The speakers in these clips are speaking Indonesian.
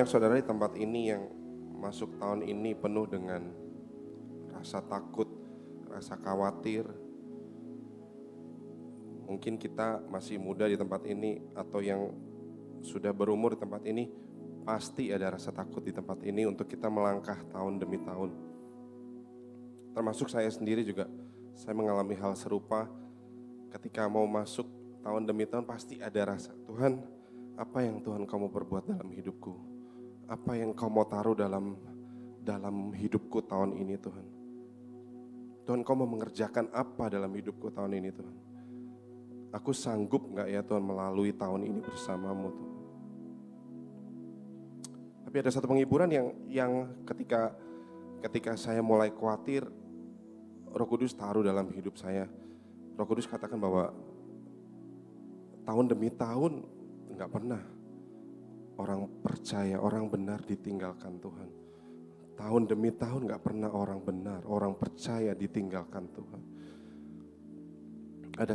banyak saudara di tempat ini yang masuk tahun ini penuh dengan rasa takut, rasa khawatir. Mungkin kita masih muda di tempat ini atau yang sudah berumur di tempat ini, pasti ada rasa takut di tempat ini untuk kita melangkah tahun demi tahun. Termasuk saya sendiri juga, saya mengalami hal serupa. Ketika mau masuk tahun demi tahun pasti ada rasa, Tuhan, apa yang Tuhan kamu perbuat dalam hidupku? Apa yang kau mau taruh dalam hidupku tahun ini, Tuhan? Tuhan, kau mau mengerjakan apa dalam hidupku tahun ini, Tuhan? Aku sanggup gak ya Tuhan melalui tahun ini bersamamu, Tuhan? Tapi ada satu penghiburan yang ketika saya mulai khawatir, Roh Kudus taruh dalam hidup saya. Roh Kudus katakan bahwa tahun demi tahun gak pernah orang percaya, orang benar ditinggalkan Tuhan. Tahun demi tahun gak pernah orang benar, orang percaya ditinggalkan Tuhan. Ada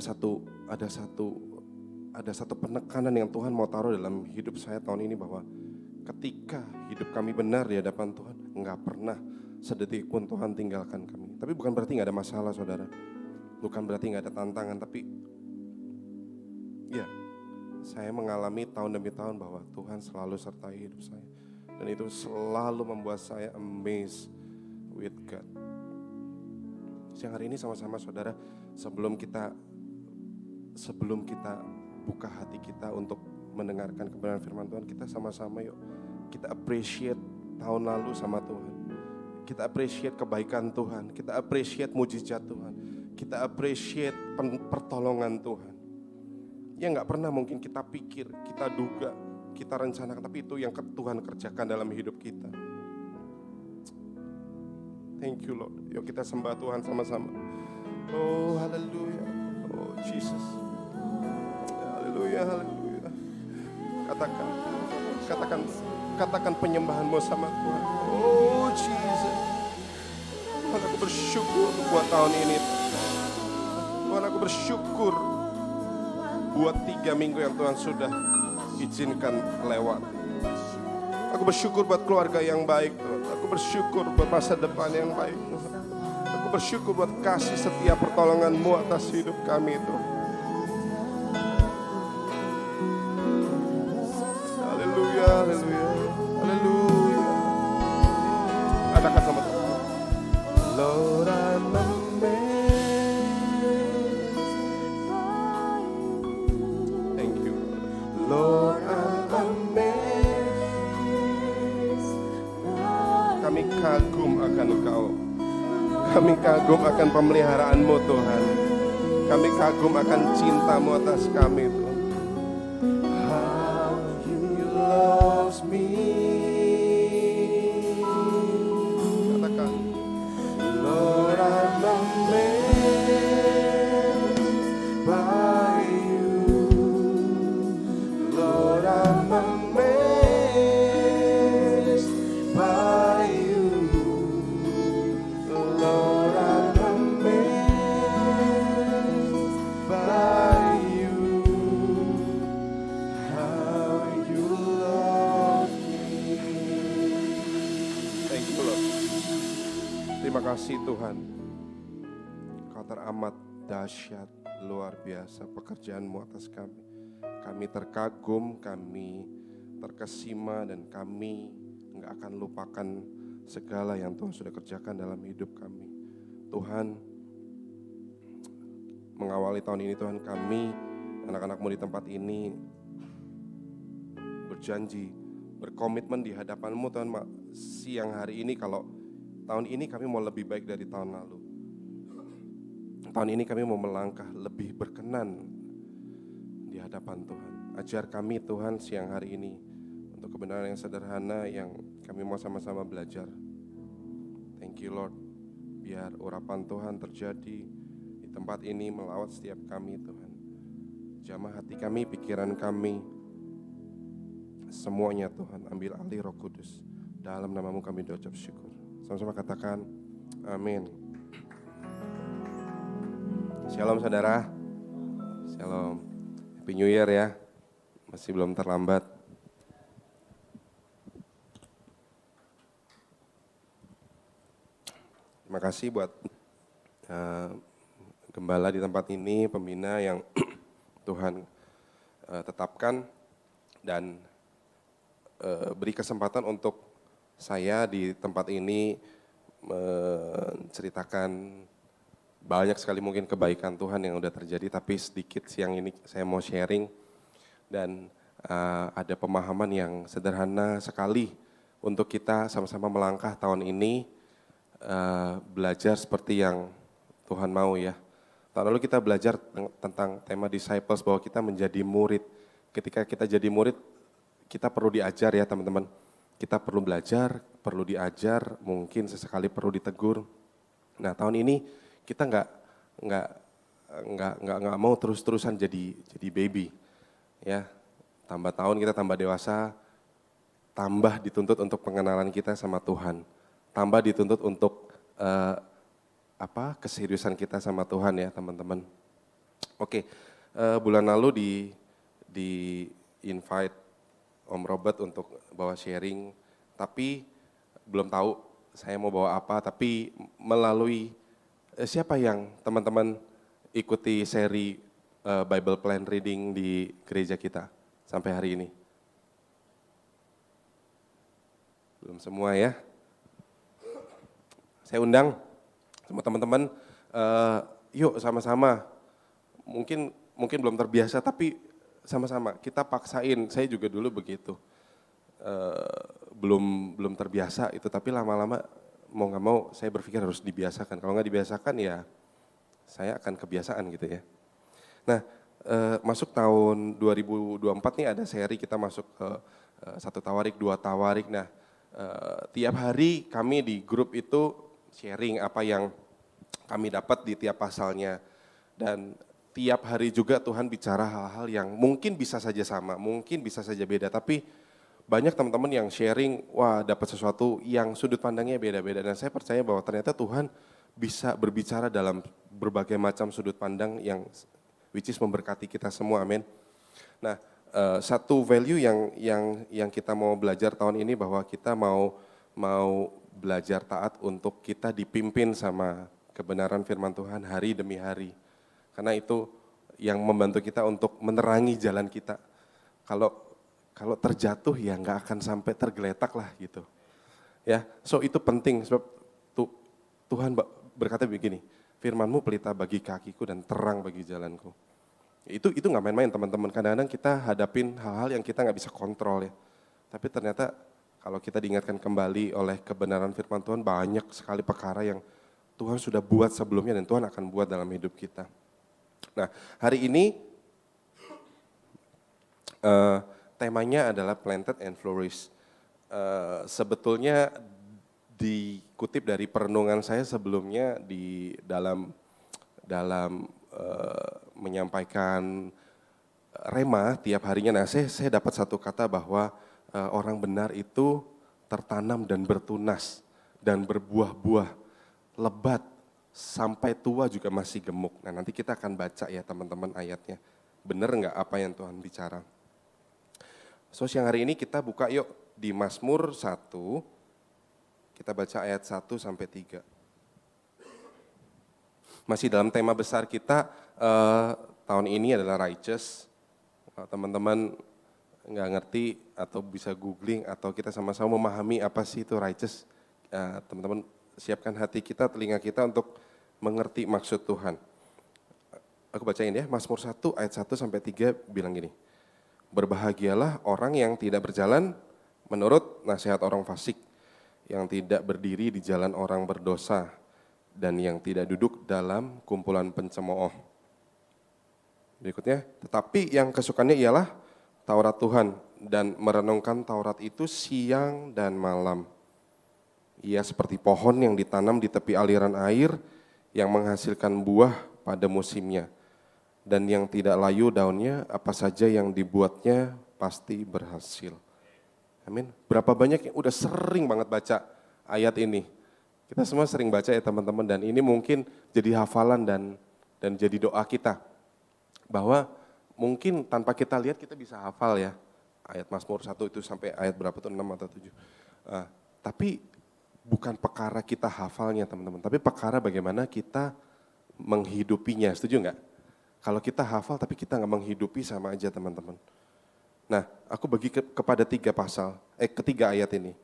satu penekanan yang Tuhan mau taruh dalam hidup saya tahun ini, bahwa ketika hidup kami benar di hadapan Tuhan, gak pernah sedetik pun Tuhan tinggalkan kami. Tapi bukan berarti gak ada masalah, saudara. Bukan berarti gak ada tantangan, tapi ya, saya mengalami tahun demi tahun bahwa Tuhan selalu sertai hidup saya. Dan itu selalu membuat saya amazed with God. Siang hari ini sama-sama saudara, sebelum kita buka hati kita untuk mendengarkan kebenaran firman Tuhan, kita sama-sama yuk, kita appreciate tahun lalu sama Tuhan. Kita appreciate kebaikan Tuhan, kita appreciate mujizat Tuhan, kita appreciate pertolongan Tuhan. Ya gak pernah mungkin kita pikir, kita duga, kita rencanakan, tapi itu yang Tuhan kerjakan dalam hidup kita. Thank you Lord. Yuk kita sembah Tuhan sama-sama. Oh haleluya. Oh Jesus. Haleluya, haleluya. Katakan penyembahanmu sama Tuhan. Oh Jesus. Tuhan, aku bersyukur buat tahun ini. Tuhan, aku bersyukur buat 3 minggu yang Tuhan sudah izinkan lewat. Aku bersyukur buat keluarga yang baik, Tuhan. Aku bersyukur buat masa depan yang baik, Tuhan. Aku bersyukur buat kasih setia pertolongan-Mu atas hidup kami, Tuhan. Haleluya, haleluya, haleluya. Katakan sama Tuhan. Lord, I'm amazed. Thank you, Lord, I'm amazed. Kami kagum akan Engkau. Kami kagum akan pemeliharaan-Mu, Tuhan. Kami kagum akan cinta-Mu atas kami, Tuhan. How you loves me. Katakan, Lord, I'm amazed by you. Lord, I'm amazed by you. Lord, I'm amazed by you. How you love me. Thank you Lord. Terima kasih Tuhan. Kau teramat dahsyat, luar biasa pekerjaan-Mu atas kami. Kami terkagum, kami terkesima, dan kami gak akan lupakan segala yang Tuhan sudah kerjakan dalam hidup kami. Tuhan, mengawali tahun ini Tuhan, kami anak-anak-Mu di tempat ini berjanji, berkomitmen di hadapan-Mu Tuhan, siang hari ini kalau tahun ini kami mau lebih baik dari tahun lalu. Tahun ini kami mau melangkah lebih berkenan di hadapan Tuhan. Ajar kami Tuhan siang hari ini untuk kebenaran yang sederhana yang kami mau sama-sama belajar. Thank you Lord. Biar urapan Tuhan terjadi di tempat ini melawat setiap kami Tuhan. Jamah hati kami, pikiran kami, semuanya Tuhan, ambil alih Roh Kudus. Dalam nama-Mu kami ucap syukur. Sama-sama katakan amin. Shalom saudara. Shalom. Happy New Year ya. Masih belum terlambat. Terima kasih buat gembala di tempat ini, pembina yang Tuhan tetapkan dan beri kesempatan untuk saya di tempat ini menceritakan banyak sekali mungkin kebaikan Tuhan yang udah terjadi, tapi sedikit siang ini saya mau sharing dan ada pemahaman yang sederhana sekali untuk kita sama-sama melangkah tahun ini, belajar seperti yang Tuhan mau ya. Tahun lalu kita belajar tentang tema disciples, bahwa kita menjadi murid. Ketika kita jadi murid, kita perlu diajar ya teman-teman. Kita perlu belajar, perlu diajar, mungkin sesekali perlu ditegur. Nah tahun ini kita nggak mau terus-terusan jadi baby, ya. Tambah tahun kita tambah dewasa, tambah dituntut untuk pengenalan kita sama Tuhan, tambah dituntut untuk keseriusan kita sama Tuhan ya teman-teman. Oke, bulan lalu di invite Om Robert untuk bawa sharing, tapi belum tahu saya mau bawa apa, tapi melalui siapa yang teman-teman ikuti seri Bible Plan Reading di gereja kita sampai hari ini? Belum semua ya. Saya undang sama teman-teman, yuk sama-sama, mungkin belum terbiasa tapi sama-sama kita paksain. Saya juga dulu begitu, belum terbiasa itu, tapi lama-lama mau nggak mau saya berpikir harus dibiasakan. Kalau nggak dibiasakan ya saya akan kebiasaan gitu ya. Nah masuk tahun 2024 nih ada seri kita masuk ke 1 tawarik, 2 tawarik. Nah tiap hari kami di grup itu sharing apa yang kami dapat di tiap pasalnya, dan tiap hari juga Tuhan bicara hal-hal yang mungkin bisa saja sama, mungkin bisa saja beda, tapi banyak teman-teman yang sharing, wah dapat sesuatu yang sudut pandangnya beda-beda, dan saya percaya bahwa ternyata Tuhan bisa berbicara dalam berbagai macam sudut pandang yang which is memberkati kita semua, amin. Nah satu value yang kita mau belajar tahun ini, bahwa kita mau belajar taat untuk kita dipimpin sama kebenaran firman Tuhan hari demi hari. Karena itu yang membantu kita untuk menerangi jalan kita. Kalau terjatuh ya nggak akan sampai tergeletak lah gitu. Ya, so itu penting sebab Tuhan berkata begini, firman-Mu pelita bagi kakiku dan terang bagi jalanku. Itu nggak main-main teman-teman. Kadang-kadang kita hadapin hal-hal yang kita nggak bisa kontrol ya. Tapi ternyata kalau kita diingatkan kembali oleh kebenaran firman Tuhan, banyak sekali perkara yang Tuhan sudah buat sebelumnya dan Tuhan akan buat dalam hidup kita. Nah hari ini temanya adalah planted and flourish. Sebetulnya dikutip dari perenungan saya sebelumnya di dalam menyampaikan rema tiap harinya. Nah saya dapat satu kata bahwa orang benar itu tertanam dan bertunas dan berbuah-buah lebat sampai tua juga masih gemuk. Nah nanti kita akan baca ya teman-teman ayatnya. Benar nggak apa yang Tuhan bicara? So siang hari ini kita buka yuk di Mazmur 1, kita baca ayat 1 sampai 3. Masih dalam tema besar kita tahun ini adalah righteous. Teman-teman nggak ngerti atau bisa googling atau kita sama-sama memahami apa sih itu righteous, teman-teman siapkan hati kita, telinga kita untuk mengerti maksud Tuhan. Aku bacain ya, Mazmur 1 ayat 1 sampai 3 bilang gini, berbahagialah orang yang tidak berjalan menurut nasihat orang fasik, yang tidak berdiri di jalan orang berdosa, dan yang tidak duduk dalam kumpulan pencemooh. Berikutnya, tetapi yang kesukaannya ialah Taurat Tuhan, dan merenungkan Taurat itu siang dan malam. Ia seperti pohon yang ditanam di tepi aliran air, yang menghasilkan buah pada musimnya, dan yang tidak layu daunnya, apa saja yang dibuatnya pasti berhasil. Amin. Berapa banyak yang udah sering banget baca ayat ini? Kita semua sering baca ya teman-teman, dan ini mungkin jadi hafalan dan jadi doa kita. Bahwa mungkin tanpa kita lihat kita bisa hafal ya, ayat Mazmur 1 itu sampai ayat berapa tuh, 6 atau 7. Tapi bukan perkara kita hafalnya teman-teman, tapi perkara bagaimana kita menghidupinya, setuju nggak? Kalau kita hafal tapi kita nggak menghidupi sama aja teman-teman. Nah, aku bagi kepada ketiga ayat ini.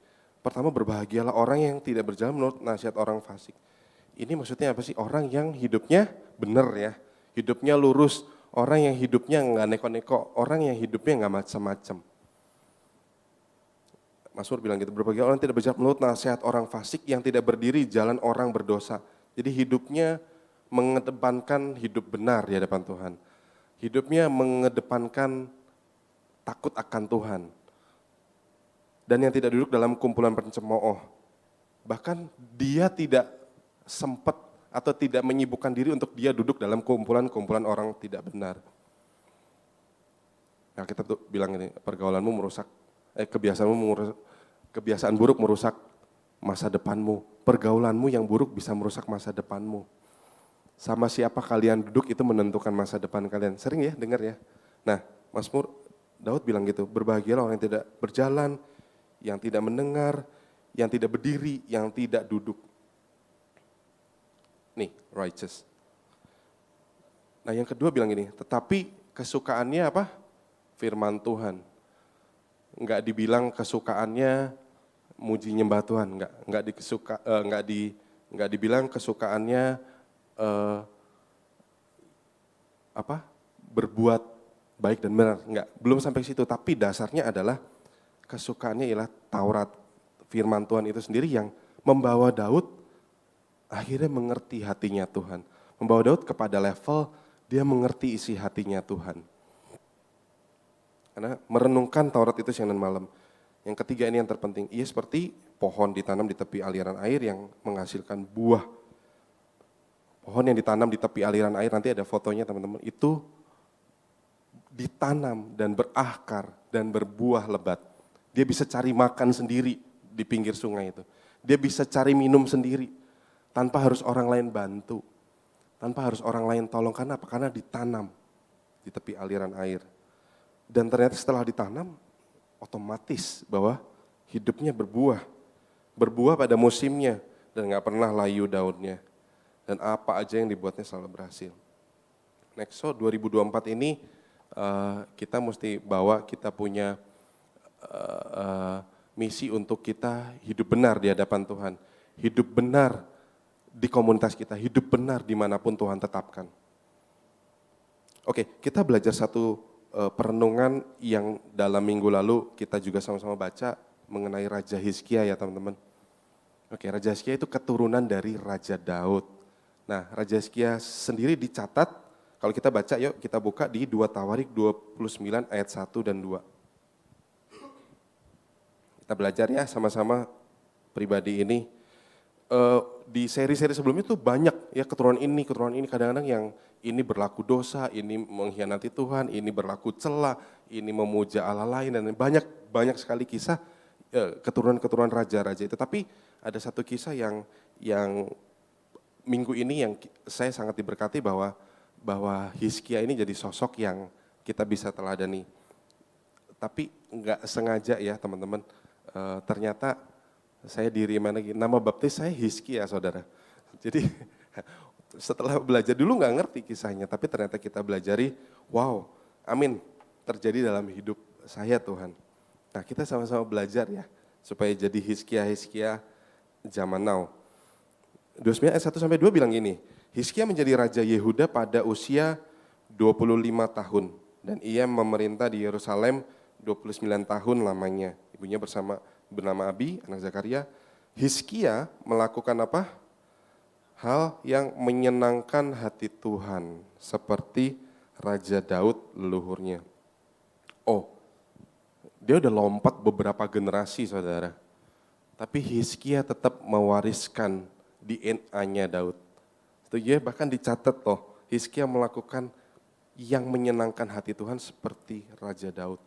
Pertama, berbahagialah orang yang tidak berjalan menurut nasihat orang fasik. Ini maksudnya apa sih? Orang yang hidupnya benar ya, hidupnya lurus, orang yang hidupnya nggak neko-neko, orang yang hidupnya nggak macam-macam. Mazmur bilang gitu, berbagai orang tidak berjalan menurut nasihat orang fasik, yang tidak berdiri jalan orang berdosa. Jadi hidupnya mengedepankan hidup benar di hadapan Tuhan. Hidupnya mengedepankan takut akan Tuhan. Dan yang tidak duduk dalam kumpulan pencemooh. Bahkan dia tidak sempat atau tidak menyibukkan diri untuk dia duduk dalam kumpulan-kumpulan orang tidak benar. Nah, kita tuh bilang ini, pergaulanmu merusak, kebiasaan buruk merusak masa depanmu. Pergaulanmu yang buruk bisa merusak masa depanmu. Sama siapa kalian duduk itu menentukan masa depan kalian. Sering ya dengar ya. Nah, Mazmur Daud bilang gitu, berbahagialah orang yang tidak berjalan, yang tidak mendengar, yang tidak berdiri, yang tidak duduk. Nih, righteous. Nah, yang kedua bilang gini, tetapi kesukaannya apa? Firman Tuhan. Enggak dibilang kesukaannya muji nyembah Tuhan, enggak dibilang kesukaannya berbuat baik dan benar, enggak, belum sampai situ, tapi dasarnya adalah kesukaannya ialah Taurat, firman Tuhan itu sendiri yang membawa Daud akhirnya mengerti hatinya Tuhan. Membawa Daud kepada level dia mengerti isi hatinya Tuhan. Karena merenungkan Taurat itu siang dan malam. Yang ketiga ini yang terpenting, ia seperti pohon ditanam di tepi aliran air yang menghasilkan buah. Pohon yang ditanam di tepi aliran air, nanti ada fotonya teman-teman, itu ditanam dan berakar dan berbuah lebat. Dia bisa cari makan sendiri di pinggir sungai itu. Dia bisa cari minum sendiri tanpa harus orang lain bantu. Tanpa harus orang lain tolong, karena apa? Karena ditanam di tepi aliran air. Dan ternyata setelah ditanam, otomatis bahwa hidupnya berbuah. Berbuah pada musimnya dan gak pernah layu daunnya. Dan apa aja yang dibuatnya selalu berhasil. Nexo 2024 ini kita mesti bawa, kita punya misi untuk kita hidup benar di hadapan Tuhan. Hidup benar di komunitas kita, hidup benar dimanapun Tuhan tetapkan. Oke, kita belajar satu perenungan yang dalam minggu lalu kita juga sama-sama baca mengenai Raja Hizkia ya teman-teman. Oke, Raja Hizkia itu keturunan dari Raja Daud. Nah, Raja Hizkia sendiri dicatat, kalau kita baca yuk kita buka di 2 Tawarik 29 ayat 1 dan 2. Kita belajar ya sama-sama pribadi ini. Di seri-seri sebelumnya tuh banyak ya keturunan ini kadang-kadang yang ini berlaku dosa, ini mengkhianati Tuhan, ini berlaku cela, ini memuja Allah lain, dan banyak sekali kisah keturunan-keturunan raja-raja itu. Tapi ada satu kisah yang minggu ini yang saya sangat diberkati bahwa Hizkia ini jadi sosok yang kita bisa teladani. Tapi enggak sengaja ya teman-teman, ternyata saya di-remind lagi, nama baptis saya Hizkia saudara. Jadi setelah belajar dulu nggak ngerti kisahnya, tapi ternyata kita belajari, wow, amin, terjadi dalam hidup saya Tuhan. Nah kita sama-sama belajar ya, supaya jadi Hizkia zaman now. 29 ayat 1-2 bilang gini, Hizkia menjadi Raja Yehuda pada usia 25 tahun, dan ia memerintah di Yerusalem 29 tahun lamanya. Ibunya bernama Abi, anak Zakaria. Hizkia melakukan apa? Hal yang menyenangkan hati Tuhan, seperti Raja Daud leluhurnya. Oh, dia udah lompat beberapa generasi saudara. Tapi Hizkia tetap mewariskan DNA-nya Daud. Setuju ya? Bahkan dicatat Hizkia melakukan yang menyenangkan hati Tuhan seperti Raja Daud.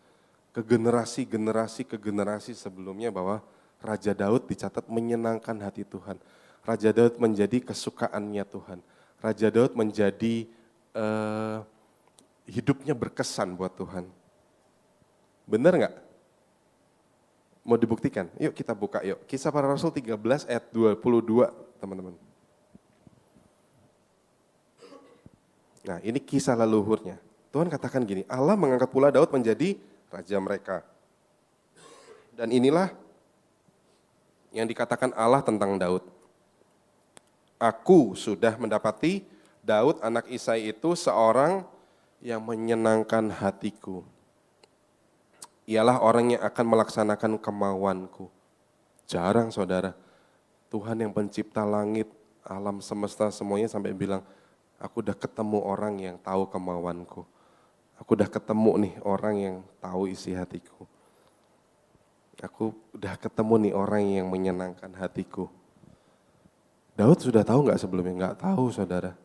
Ke generasi sebelumnya bahwa Raja Daud dicatat menyenangkan hati Tuhan. Raja Daud menjadi kesukaannya Tuhan. Raja Daud menjadi hidupnya berkesan buat Tuhan. Benar nggak? Mau dibuktikan? Yuk kita buka yuk. Kisah Para Rasul 13 ayat 22 teman-teman. Nah ini kisah leluhurnya. Tuhan katakan gini, Allah mengangkat pula Daud menjadi raja mereka. Dan inilah yang dikatakan Allah tentang Daud. Aku sudah mendapati Daud anak Isai itu seorang yang menyenangkan hatiku. Ialah orang yang akan melaksanakan kemauanku. Jarang saudara, Tuhan yang pencipta langit, alam semesta semuanya sampai bilang, aku udah ketemu orang yang tahu kemauanku. Aku udah ketemu nih orang yang tahu isi hatiku. Aku udah ketemu nih orang yang menyenangkan hatiku. Daud sudah tahu nggak sebelumnya? Nggak tahu saudara.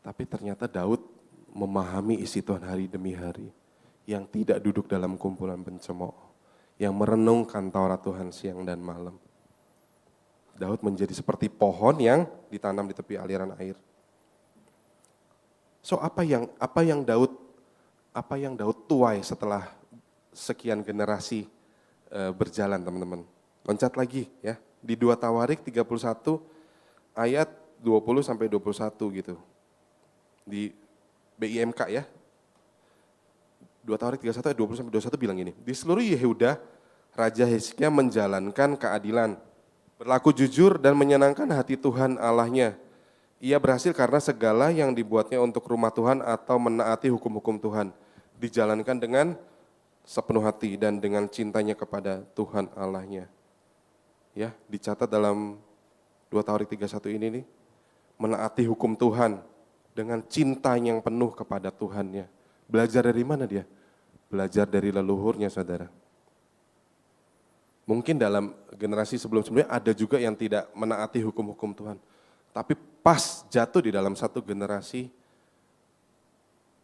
Tapi ternyata Daud memahami isi Tuhan hari demi hari. Yang tidak duduk dalam kumpulan pencemooh. Yang merenungkan Taurat Tuhan siang dan malam. Daud menjadi seperti pohon yang ditanam di tepi aliran air. So apa yang Daud tuai setelah sekian generasi berjalan teman-teman. Loncat lagi ya. Di 2 Tawarik 31 ayat 20 sampai 21 gitu. Di BIMK ya. 2 Tawarik 31 ayat 20 sampai 21 bilang gini. Di seluruh Yehuda, Raja Hizkia menjalankan keadilan, berlaku jujur dan menyenangkan hati Tuhan Allahnya. Ia berhasil karena segala yang dibuatnya untuk rumah Tuhan atau menaati hukum-hukum Tuhan dijalankan dengan sepenuh hati dan dengan cintanya kepada Tuhan Allahnya. Ya, dicatat dalam 2 Tawarik 31 ini nih, menaati hukum Tuhan dengan cinta yang penuh kepada Tuhannya. Belajar dari mana dia? Belajar dari leluhurnya saudara. Mungkin dalam generasi sebelum-sebelumnya ada juga yang tidak menaati hukum-hukum Tuhan. Tapi pas jatuh di dalam satu generasi,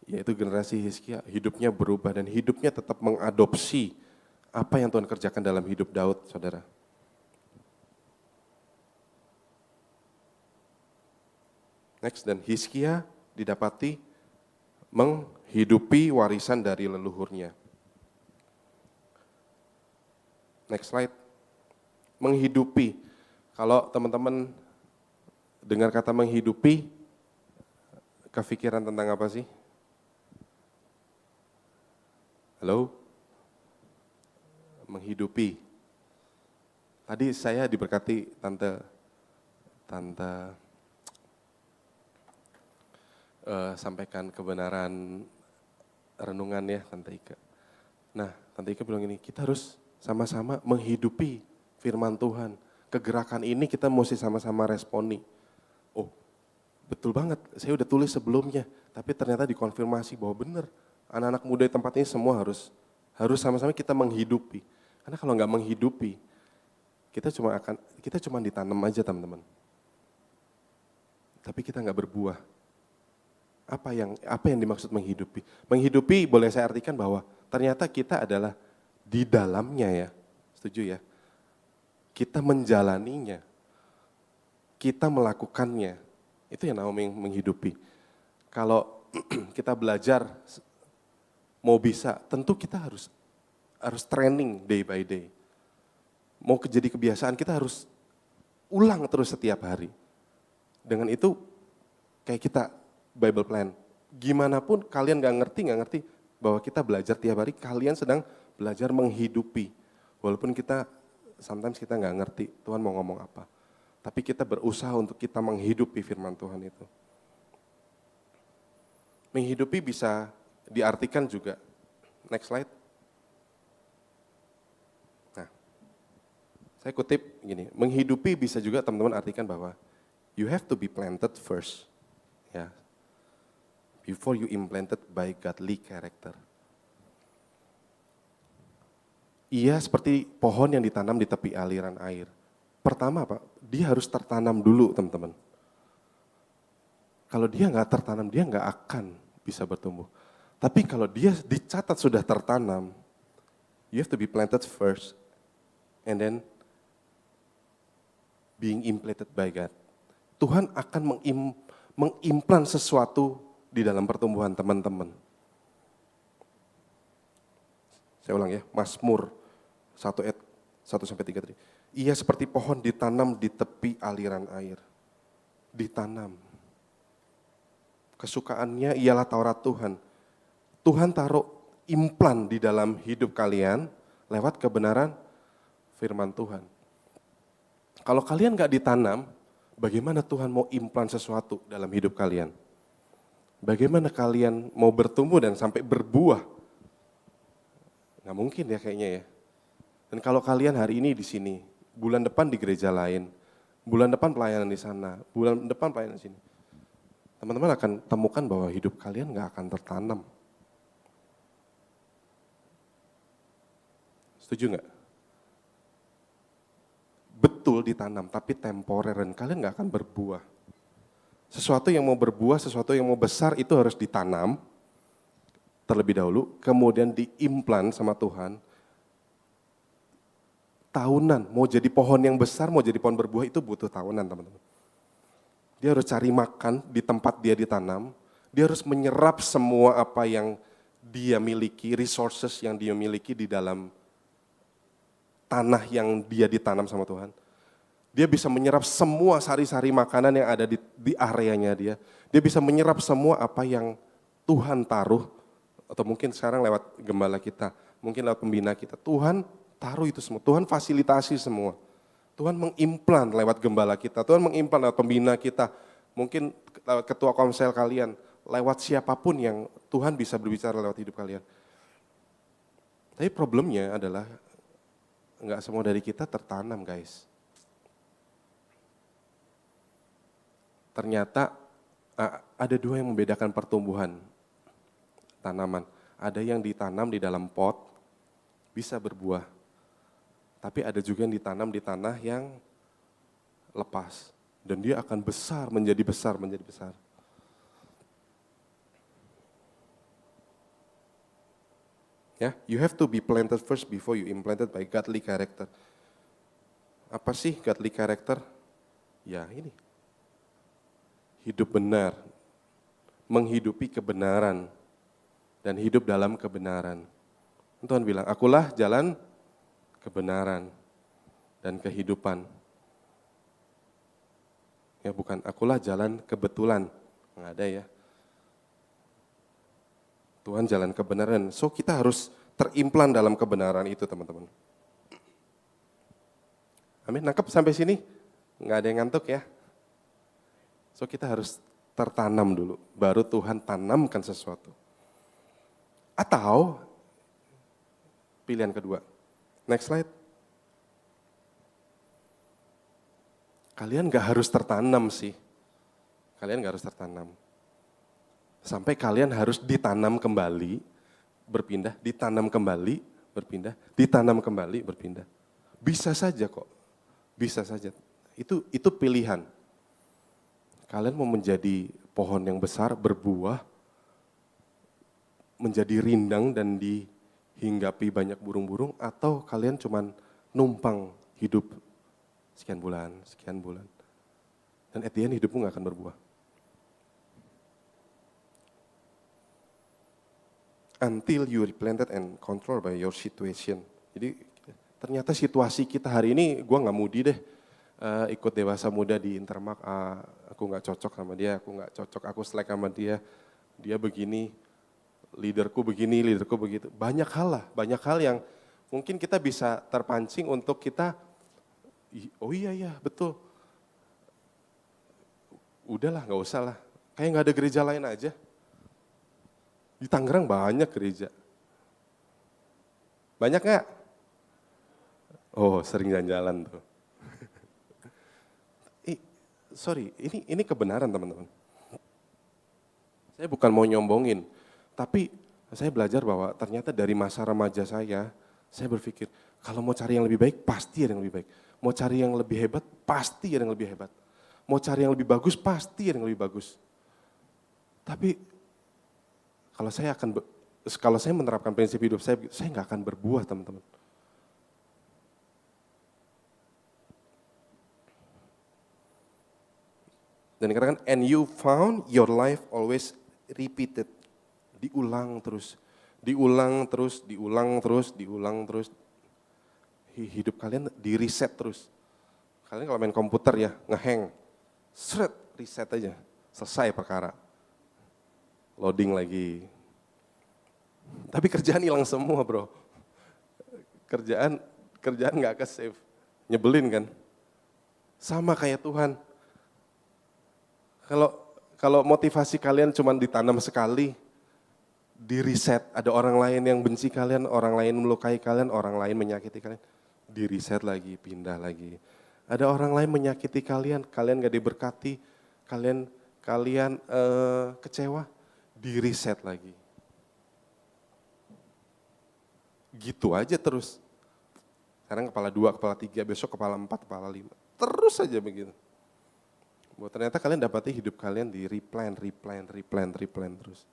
yaitu generasi Hizkia, hidupnya berubah dan hidupnya tetap mengadopsi apa yang Tuhan kerjakan dalam hidup Daud, saudara. Next, dan Hizkia didapati menghidupi warisan dari leluhurnya. Next slide. Menghidupi. Kalau teman-teman dengar kata menghidupi, kepikiran tentang apa sih? Halo? Menghidupi. Tadi saya diberkati tante sampaikan kebenaran renungan ya Tante Ika. Nah, Tante Ika bilang ini, kita harus sama-sama menghidupi firman Tuhan. Kegerakan ini kita mesti sama-sama responi. Oh, betul banget, saya udah tulis sebelumnya, tapi ternyata dikonfirmasi bahwa benar, anak-anak muda di tempat ini semua harus sama-sama kita menghidupi. Karena kalau nggak menghidupi, kita cuma ditanam aja teman-teman. Tapi kita nggak berbuah. Apa yang dimaksud menghidupi? Menghidupi boleh saya artikan bahwa ternyata kita adalah di dalamnya ya, setuju ya? Kita menjalaninya, kita melakukannya, itu yang namanya menghidupi. Kalau kita belajar mau bisa, tentu kita harus training day by day. Mau jadi kebiasaan kita harus ulang terus setiap hari. Dengan itu kayak kita Bible plan. Gimana pun kalian gak ngerti bahwa kita belajar tiap hari, kalian sedang belajar menghidupi. Walaupun sometimes kita gak ngerti Tuhan mau ngomong apa. Tapi kita berusaha untuk kita menghidupi firman Tuhan itu. Menghidupi bisa diartikan juga. Next slide. Nah, saya kutip gini, menghidupi bisa juga teman-teman artikan bahwa you have to be planted first. Ya. Before you implanted by godly character. Ia seperti pohon yang ditanam di tepi aliran air. Pertama Pak, dia harus tertanam dulu teman-teman. Kalau dia nggak tertanam, dia nggak akan bisa bertumbuh. Tapi kalau dia dicatat sudah tertanam, you have to be planted first. And then being implanted by God. Tuhan akan mengimplan sesuatu di dalam pertumbuhan teman-teman. Saya ulang ya, Mazmur 1 ayat 1-3 tadi. Ia seperti pohon ditanam di tepi aliran air. Ditanam. Kesukaannya ialah Taurat Tuhan. Tuhan taruh implan di dalam hidup kalian lewat kebenaran firman Tuhan. Kalau kalian gak ditanam, bagaimana Tuhan mau implan sesuatu dalam hidup kalian? Bagaimana kalian mau bertumbuh dan sampai berbuah? Nggak mungkin ya kayaknya ya. Dan kalau kalian hari ini di sini, bulan depan di gereja lain, bulan depan pelayanan di sana, bulan depan pelayanan di sini, teman-teman akan temukan bahwa hidup kalian nggak akan tertanam. Setuju nggak? Betul ditanam, tapi temporer dan kalian nggak akan berbuah. Sesuatu yang mau berbuah, sesuatu yang mau besar itu harus ditanam terlebih dahulu, kemudian diimplan sama Tuhan. Tahunan, mau jadi pohon yang besar, mau jadi pohon berbuah itu butuh tahunan teman-teman. Dia harus cari makan di tempat dia ditanam, dia harus menyerap semua apa yang dia miliki, resources yang dia miliki di dalam tanah yang dia ditanam sama Tuhan. Dia bisa menyerap semua sari-sari makanan yang ada di areanya dia. Dia bisa menyerap semua apa yang Tuhan taruh, atau mungkin sekarang lewat gembala kita, mungkin lewat pembina kita. Tuhan taruh itu semua, Tuhan fasilitasi semua. Tuhan mengimplan lewat gembala kita, Tuhan mengimplan lewat pembina kita, mungkin lewat ketua komsel kalian, lewat siapapun yang Tuhan bisa berbicara lewat hidup kalian. Tapi problemnya adalah enggak semua dari kita tertanam guys. Ternyata ada dua yang membedakan pertumbuhan tanaman. Ada yang ditanam di dalam pot, bisa berbuah. Tapi ada juga yang ditanam di tanah yang lepas. Dan dia akan besar, menjadi besar, menjadi besar. Ya, you have to be planted first before you implanted by godly character. Apa sih godly character? Ya ini. Hidup benar, menghidupi kebenaran, dan hidup dalam kebenaran. Tuhan bilang, akulah jalan kebenaran dan kehidupan. Ya bukan, akulah jalan kebetulan, nggak ada ya. Tuhan jalan kebenaran, so kita harus terimplan dalam kebenaran itu teman-teman. Amin, nangkep sampai sini? Nggak ada yang ngantuk ya? So kita harus tertanam dulu, baru Tuhan tanamkan sesuatu. Atau pilihan kedua, next slide. Kalian gak harus tertanam sih, kalian gak harus tertanam. Sampai kalian harus ditanam kembali, berpindah, ditanam kembali, berpindah, ditanam kembali, berpindah. Bisa saja kok, bisa saja. Itu pilihan. Kalian mau menjadi pohon yang besar, berbuah, menjadi rindang dan dihinggapi banyak burung-burung, atau kalian cuman numpang hidup sekian bulan. Dan at the end hidupmu gak akan berbuah. Until you are planted and controlled by your situation. Jadi ternyata situasi kita hari ini, gue gak mudi deh ikut dewasa muda di Intermark, aku gak cocok sama dia, aku gak cocok, aku selek sama dia begini, leaderku begini, leaderku begitu. Banyak hal yang mungkin kita bisa terpancing untuk kita, oh iya betul, udahlah gak usah lah, kayak gak ada gereja lain aja. Di Tangerang banyak gereja. Banyak gak? Oh sering jalan-jalan tuh. Sorry, ini kebenaran teman-teman. Saya bukan mau nyombongin, tapi saya belajar bahwa ternyata dari masa remaja saya berpikir, kalau mau cari yang lebih baik, pasti ada yang lebih baik. Mau cari yang lebih hebat, pasti ada yang lebih hebat. Mau cari yang lebih bagus, pasti ada yang lebih bagus. Tapi kalau saya menerapkan prinsip hidup saya nggak akan berbuah teman-teman. Dan dikatakan, and you found your life always repeated. Diulang terus. hidup kalian di reset terus. Kalian kalau main komputer ya, ngehang, seret, reset aja, selesai perkara. Loading lagi. Tapi kerjaan hilang semua bro. Kerjaan gak ke save. Nyebelin kan? Sama kayak Tuhan. Kalau motivasi kalian cuma ditanam sekali, di reset, ada orang lain yang benci kalian, orang lain melukai kalian, orang lain menyakiti kalian, di reset lagi, pindah lagi. Ada orang lain menyakiti kalian, kalian gak diberkati, kalian kecewa, di reset lagi. Gitu aja terus. Sekarang kepala 2, kepala 3, besok kepala 4, kepala 5. Terus aja begitu. Bahwa ternyata kalian dapati hidup kalian di replan terus.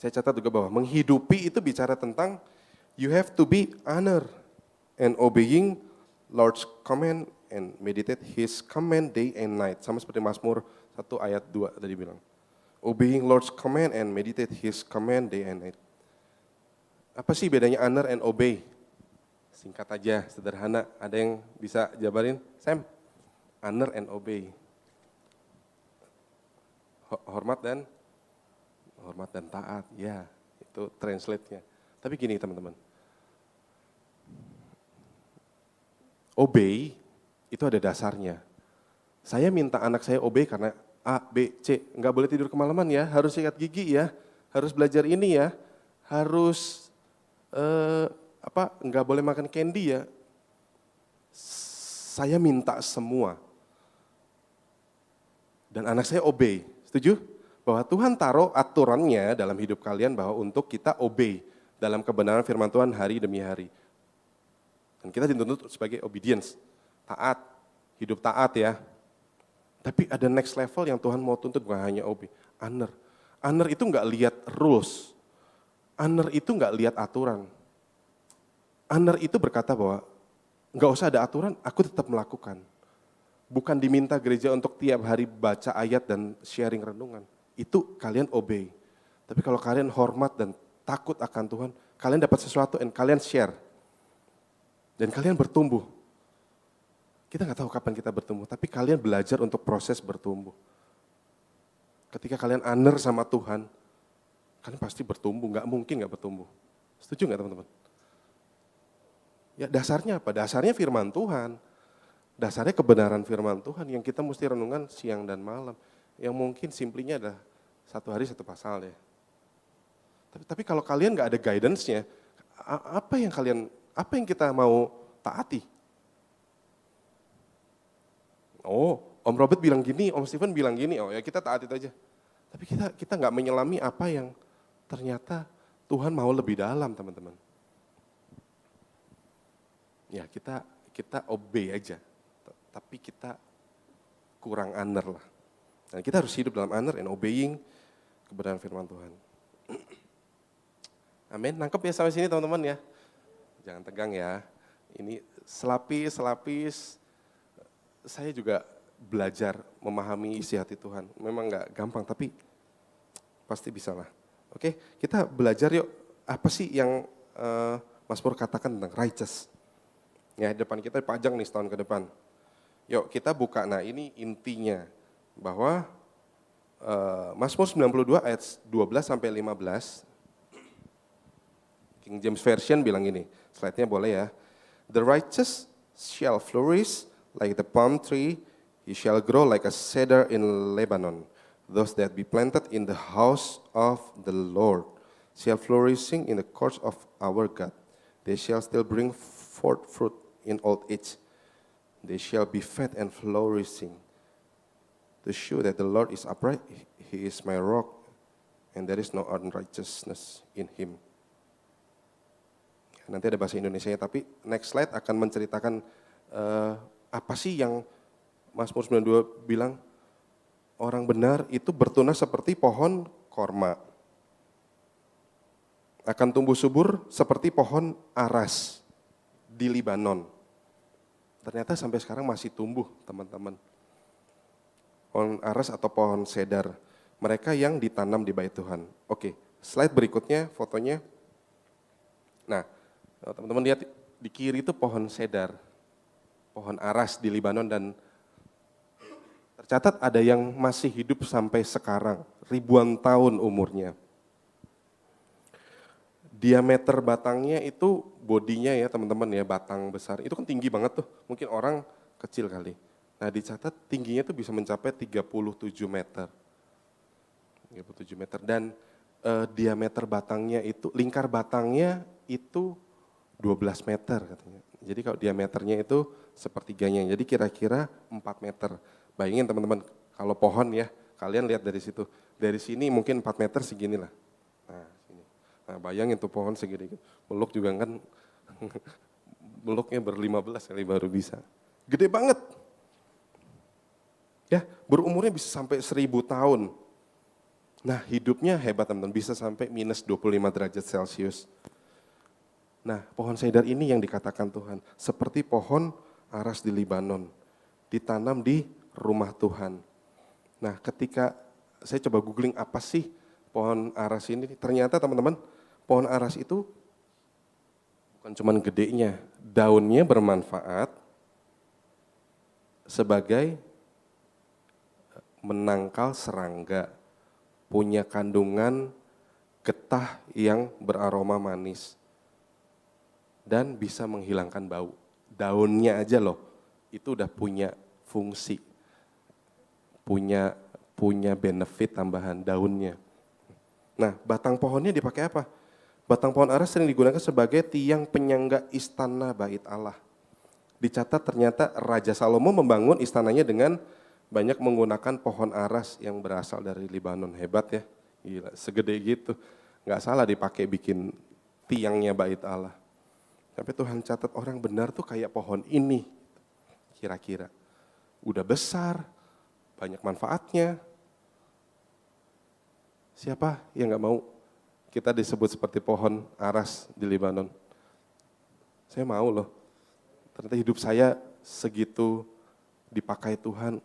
Saya catat juga bahwa menghidupi itu bicara tentang you have to be honor and obeying Lord's command and meditate His command day and night. Sama seperti Mazmur 1 ayat 2 tadi bilang. Obeying Lord's command and meditate His command day and night. Apa sih bedanya honor and obey? Singkat aja, sederhana. Ada yang bisa jabarin? Sam, honor and obey. Hormat dan taat, ya itu translate-nya. Tapi gini teman-teman, obey itu ada dasarnya. Saya minta anak saya obey karena A, B, C, nggak boleh tidur kemalaman ya, harus sikat gigi ya, harus belajar ini ya, harus nggak boleh makan candy ya. Saya minta semua. Dan anak saya obey, setuju? Bahwa Tuhan taruh aturannya dalam hidup kalian bahwa untuk kita obey dalam kebenaran firman Tuhan hari demi hari. Dan kita dituntut sebagai obedience, taat, hidup taat ya. Tapi ada next level yang Tuhan mau tuntut bukan hanya obey, honor. Honor itu nggak lihat rules, honor itu nggak lihat aturan. Honor itu berkata bahwa nggak usah ada aturan, aku tetap melakukan. Bukan diminta gereja untuk tiap hari baca ayat dan sharing renungan. Itu kalian obey. Tapi kalau kalian hormat dan takut akan Tuhan, kalian dapat sesuatu dan kalian share. Dan kalian bertumbuh. Kita nggak tahu kapan kita bertumbuh, tapi kalian belajar untuk proses bertumbuh. Ketika kalian honor sama Tuhan, kalian pasti bertumbuh, nggak mungkin nggak bertumbuh. Setuju nggak teman-teman? Ya dasarnya apa? Dasarnya firman Tuhan. Dasarnya kebenaran firman Tuhan yang kita mesti renungan siang dan malam. Yang mungkin simplinya adalah satu hari satu pasal ya. Tapi kalau kalian nggak ada guidance-nya, apa yang kita mau taati? Oh, Om Robert bilang gini, Om Stephen bilang gini, oh ya kita taati aja. Tapi kita nggak menyelami apa yang ternyata Tuhan mau lebih dalam teman-teman. Ya kita obey aja, tapi kita kurang honor lah. Dan kita harus hidup dalam honor and obeying kebenaran firman Tuhan. Amin, nangkep ya sampai sini teman-teman ya. Jangan tegang ya, ini selapis. Saya juga belajar memahami isi hati Tuhan. Memang gak gampang, tapi pasti bisa lah. Oke, kita belajar yuk, apa sih yang Mas Pur katakan tentang righteous. Ya, depan kita dipajang nih setahun ke depan. Yuk kita buka, nah ini intinya. Bahwa Mazmur 92 ayat 12 sampai 15, King James Version bilang gini, slide-nya boleh ya. The righteous shall flourish like the palm tree, he shall grow like a cedar in Lebanon. Those that be planted in the house of the Lord shall flourishing in the courts of our God. They shall still bring forth fruit in old age. They shall be fat and flourishing. To show that the Lord is upright, He is my rock, and there is no unrighteousness in Him. Nanti ada bahasa Indonesianya, tapi next slide akan menceritakan apa sih yang Mazmur 92 bilang, orang benar itu bertunas seperti pohon korma, akan tumbuh subur seperti pohon aras di Libanon. Ternyata sampai sekarang masih tumbuh teman-teman. Pohon aras atau pohon cedar mereka yang ditanam di bait Tuhan. Oke, slide berikutnya fotonya. Nah, teman-teman lihat di kiri itu pohon cedar, pohon aras di Libanon, dan tercatat ada yang masih hidup sampai sekarang, ribuan tahun umurnya. Diameter batangnya itu, bodinya ya teman-teman ya, batang besar, itu kan tinggi banget tuh, mungkin orang kecil kali. Nah dicatat tingginya tuh bisa mencapai 37 meter. 37 meter, dan diameter batangnya itu, lingkar batangnya itu 12 meter katanya. Jadi kalau diameternya itu sepertiganya, jadi kira-kira 4 meter. Bayangin teman-teman, kalau pohon ya, kalian lihat dari situ. Dari sini mungkin 4 meter segini lah. Nah, sini. Nah bayangin tuh pohon segini. Meluk juga kan, meluknya ber-15 kali baru bisa. Gede banget. Ya, berumurnya bisa sampai 1000 tahun. Nah hidupnya hebat teman-teman, bisa sampai minus 25 derajat Celcius. Nah pohon cedar ini yang dikatakan Tuhan, seperti pohon aras di Libanon, ditanam di rumah Tuhan. Nah ketika saya coba googling apa sih pohon aras ini, ternyata teman-teman pohon aras itu bukan cuma gedenya, daunnya bermanfaat sebagai menangkal serangga, punya kandungan getah yang beraroma manis, dan bisa menghilangkan bau. Daunnya aja loh, itu udah punya fungsi, punya benefit tambahan daunnya. Nah, batang pohonnya dipakai apa? Batang pohon aras sering digunakan sebagai tiang penyangga istana bait Allah. Dicatat ternyata Raja Salomo membangun istananya dengan banyak menggunakan pohon aras yang berasal dari Libanon. Hebat ya, gila, segede gitu. Nggak salah dipakai bikin tiangnya bait Allah. Tapi Tuhan catat orang benar tuh kayak pohon ini, kira-kira. Udah besar, banyak manfaatnya. Siapa yang nggak mau kita disebut seperti pohon aras di Libanon? Saya mau loh. Ternyata hidup saya segitu dipakai Tuhan.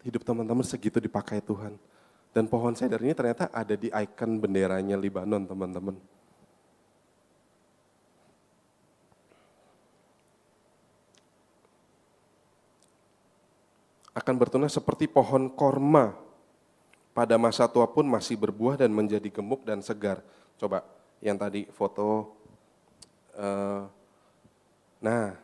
Hidup teman-teman segitu dipakai Tuhan. Dan pohon cedar ini ternyata ada di ikon benderanya Libanon, teman-teman. Akan bertunas seperti pohon korma. Pada masa tua pun masih berbuah dan menjadi gemuk dan segar. Coba yang tadi foto, nah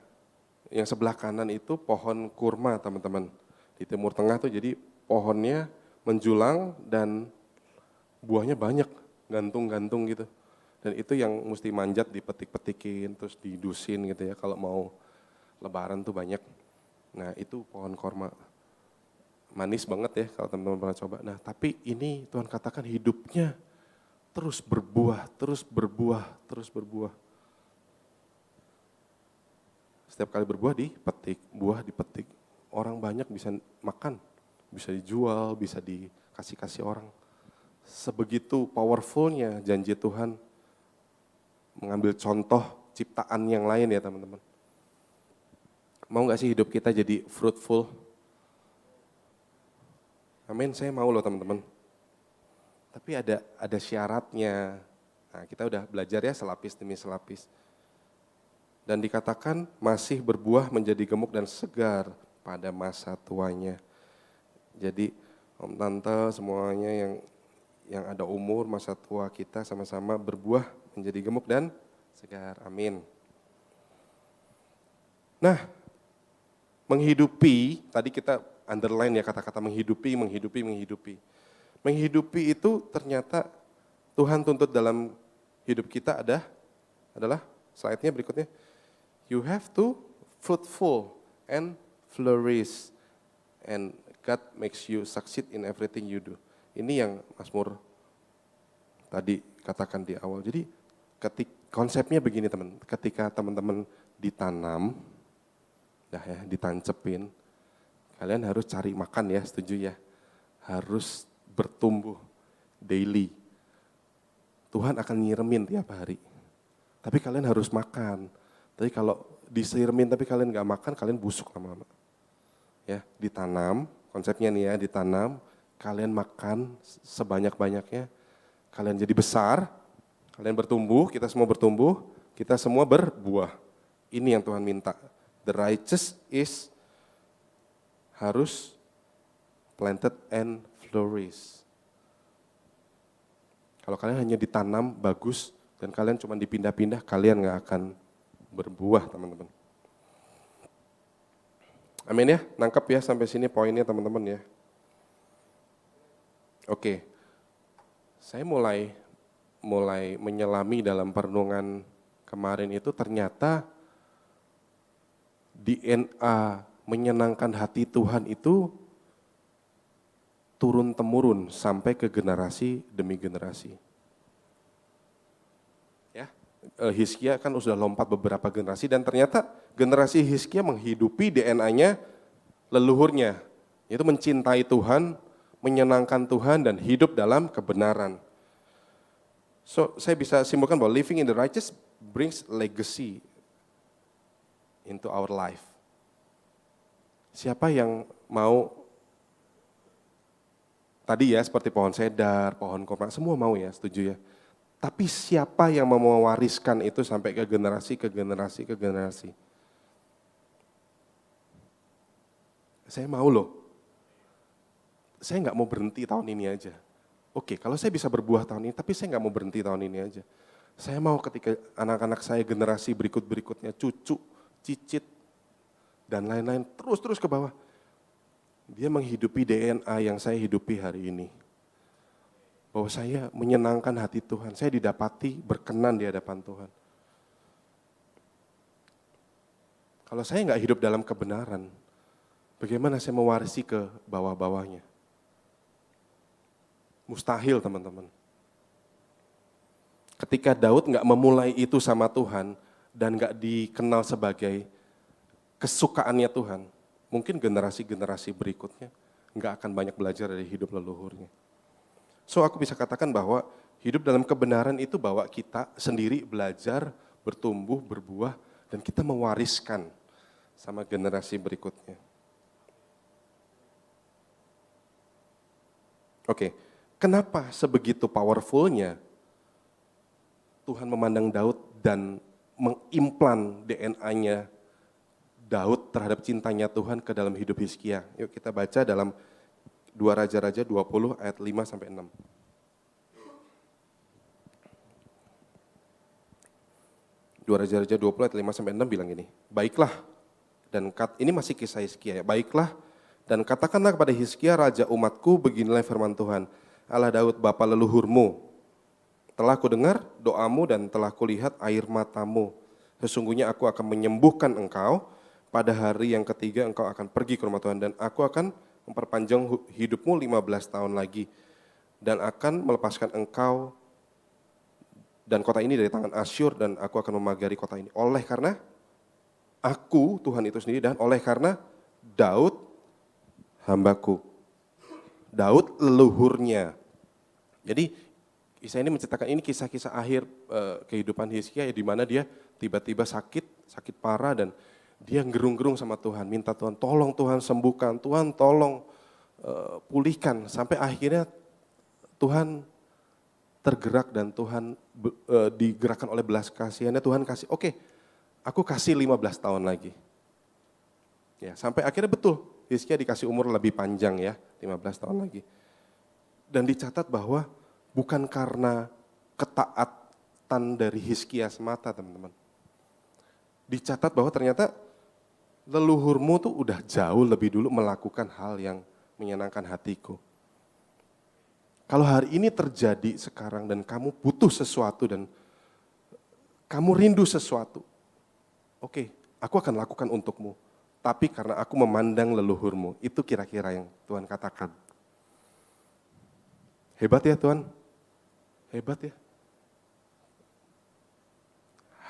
yang sebelah kanan itu pohon kurma teman-teman. Di Timur Tengah tuh jadi pohonnya menjulang dan buahnya banyak, gantung-gantung gitu. Dan itu yang mesti manjat dipetik-petikin, terus didusin gitu ya kalau mau lebaran tuh banyak. Nah itu pohon korma. Manis banget ya kalau teman-teman pernah coba. Nah tapi ini Tuhan katakan hidupnya terus berbuah, terus berbuah, terus berbuah. Setiap kali berbuah dipetik, buah dipetik. Orang banyak bisa makan, bisa dijual, bisa dikasih-kasih orang. Sebegitu powerfulnya janji Tuhan mengambil contoh ciptaan yang lain ya teman-teman. Mau gak sih hidup kita jadi fruitful? Amin, saya mau loh teman-teman. Tapi ada syaratnya. Nah, kita udah belajar ya selapis demi selapis. Dan dikatakan masih berbuah menjadi gemuk dan segar pada masa tuanya. Jadi om tante semuanya yang ada umur masa tua kita sama-sama berbuah menjadi gemuk dan segar. Amin. Nah, menghidupi, tadi kita underline ya kata-kata menghidupi. Menghidupi itu ternyata Tuhan tuntut dalam hidup kita adalah slide-nya berikutnya. You have to fruitful and flourish and God makes you succeed in everything you do. Ini yang Mazmur tadi katakan di awal. Jadi konsepnya begini teman, ketika teman-teman ditanam, ditancepin, kalian harus cari makan ya, setuju ya? Harus bertumbuh daily. Tuhan akan nyiremin tiap hari. Tapi kalian harus makan. Tapi kalau disiramin tapi kalian gak makan, kalian busuk lama-lama. Ya, ditanam, konsepnya nih ya, ditanam, kalian makan sebanyak-banyaknya, kalian jadi besar, kalian bertumbuh, kita semua bertumbuh, kita semua berbuah. Ini yang Tuhan minta. The righteous is harus planted and flourish. Kalau kalian hanya ditanam bagus dan kalian cuma dipindah-pindah, kalian nggak akan berbuah, teman-teman. Amin ya, nangkep ya sampai sini poinnya teman-teman ya. Oke, saya mulai menyelami dalam perenungan kemarin itu ternyata DNA menyenangkan hati Tuhan itu turun-temurun sampai ke generasi demi generasi. Ya, Hizkia kan sudah lompat beberapa generasi dan ternyata generasi Hizkia menghidupi DNA-nya leluhurnya, yaitu mencintai Tuhan, menyenangkan Tuhan dan hidup dalam kebenaran. So, saya bisa simpulkan bahwa living in the righteous brings legacy into our life. Siapa yang mau, tadi ya seperti pohon cedar, pohon kurma, semua mau ya, setuju ya. Tapi siapa yang mau mewariskan itu sampai ke generasi, ke generasi, ke generasi. Saya mau loh. Saya nggak mau berhenti tahun ini aja. Oke, kalau saya bisa berbuah tahun ini, tapi saya nggak mau berhenti tahun ini aja. Saya mau ketika anak-anak saya generasi berikut-berikutnya, cucu, cicit, dan lain-lain, terus ke bawah. Dia menghidupi DNA yang saya hidupi hari ini. Bahwa saya menyenangkan hati Tuhan, saya didapati berkenan di hadapan Tuhan. Kalau saya nggak hidup dalam kebenaran, bagaimana saya mewarisi ke bawah-bawahnya? Mustahil teman-teman. Ketika Daud nggak memulai itu sama Tuhan dan nggak dikenal sebagai kesukaannya Tuhan, mungkin generasi-generasi berikutnya nggak akan banyak belajar dari hidup leluhurnya. So aku bisa katakan bahwa hidup dalam kebenaran itu bahwa kita sendiri belajar, bertumbuh, berbuah, dan kita mewariskan sama generasi berikutnya. Oke, kenapa sebegitu powerfulnya Tuhan memandang Daud dan mengimplan DNA-nya Daud terhadap cintanya Tuhan ke dalam hidup Hizkia. Yuk kita baca dalam 2 Raja-Raja 20 ayat 5-6. 2 Raja-Raja 20 ayat 5-6 bilang gini, baiklah, dan ini masih kisah Hizkia ya, baiklah, dan katakanlah kepada Hizkia raja umatku, beginilah firman Tuhan, Allah Daud bapa leluhurmu, telah kudengar doamu dan telah kulihat air matamu, sesungguhnya aku akan menyembuhkan engkau, pada hari yang ketiga engkau akan pergi ke rumah Tuhan dan aku akan memperpanjang hidupmu 15 tahun lagi dan akan melepaskan engkau dan kota ini dari tangan Asyur dan aku akan memagari kota ini. Oleh karena aku, Tuhan itu sendiri, dan oleh karena Daud hambaku. Daud leluhurnya. Jadi kisah ini menceritakan ini kisah-kisah akhir kehidupan Hizkia ya, di mana dia tiba-tiba sakit parah dan dia gerung-gerung sama Tuhan, minta Tuhan, tolong Tuhan sembuhkan, Tuhan tolong pulihkan. Sampai akhirnya Tuhan tergerak dan Tuhan digerakkan oleh belas kasihannya, Tuhan kasih, oke, aku kasih 15 tahun lagi. Ya, sampai akhirnya betul, Hizkia dikasih umur lebih panjang ya, 15 tahun lagi. Dan dicatat bahwa bukan karena ketaatan dari Hizkia semata, teman-teman. Dicatat bahwa ternyata leluhurmu tuh udah jauh lebih dulu melakukan hal yang menyenangkan hatiku. Kalau hari ini terjadi sekarang dan kamu butuh sesuatu dan kamu rindu sesuatu, oke, aku akan lakukan untukmu. Tapi karena aku memandang leluhurmu, itu kira-kira yang Tuhan katakan. Hebat ya Tuhan, hebat ya.